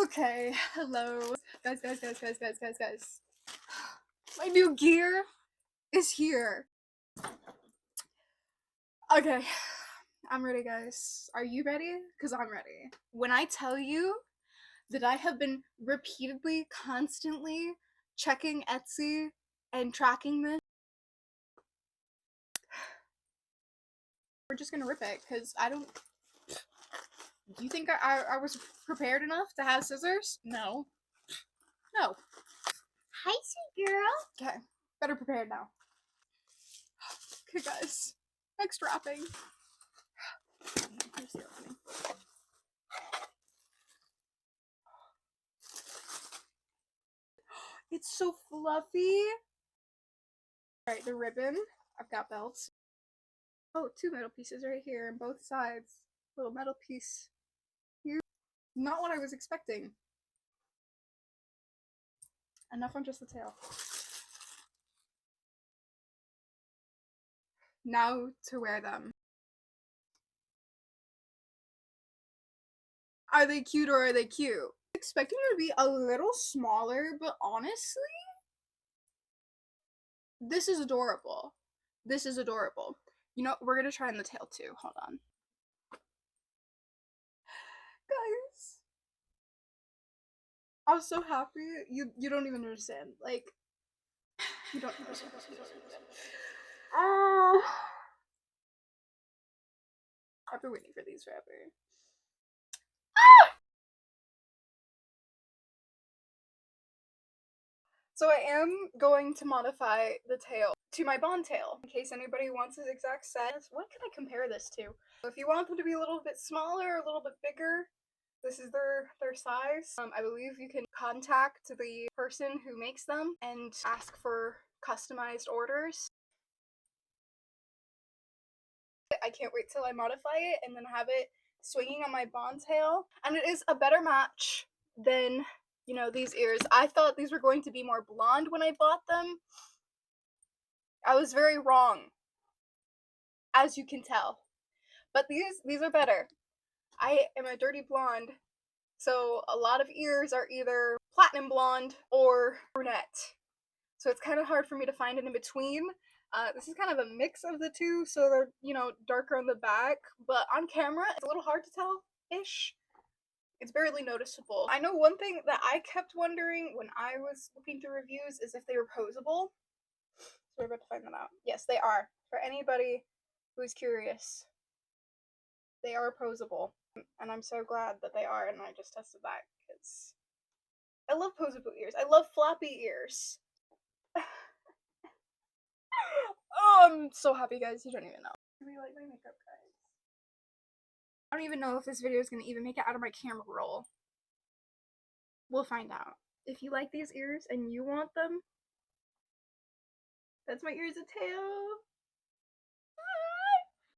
Okay, hello. Guys. My new gear is here. Okay, I'm ready, guys. Are you ready? Because I'm ready. When I tell you that I have been repeatedly, constantly checking Etsy and tracking this, we're just gonna rip it, because I don't... Do you think I was prepared enough to have scissors? No. No. Hi, sweet girl. Okay, better prepared now. Okay, guys. Next wrapping. Here's the opening. It's so fluffy. Alright, the ribbon. I've got belts. Oh, two metal pieces right here on both sides. Little metal piece here. Not what I was expecting. Enough on just the tail. Now to wear them. Are they cute or are they cute? Expecting them to be a little smaller, but honestly, this is adorable. This is adorable. You know, we're gonna try on the tail too. Hold on. Guys, I was so happy. You don't even understand. Like, you don't understand. I've been waiting for these forever. So I am going to modify the tail to my bond tail, in case anybody wants this exact set. What can I compare this to? If you want them to be a little bit smaller, a little bit bigger, this is their size. I believe you can contact the person who makes them and ask for customized orders. I can't wait till I modify it and then have it swinging on my bond tail. And it is a better match than, you know, these ears. I thought these were going to be more blonde when I bought them. I was very wrong, as you can tell. But these are better. I am a dirty blonde, so a lot of ears are either platinum blonde or brunette. So it's kind of hard for me to find it in between. This is kind of a mix of the two, so they're, you know, darker on the back, but on camera it's a little hard to tell-ish. It's barely noticeable. I know one thing that I kept wondering when I was looking through reviews is if they were posable. So we're about to find that out. Yes, they are. For anybody who's curious, they are posable. And I'm so glad that they are, and I just tested that, because I love posable ears. I love floppy ears. Oh, I'm so happy, guys. You don't even know. I really like my makeup, guys. I don't even know if this video is going to even make it out of my camera roll. We'll find out. If you like these ears and you want them, that's my ears and tail.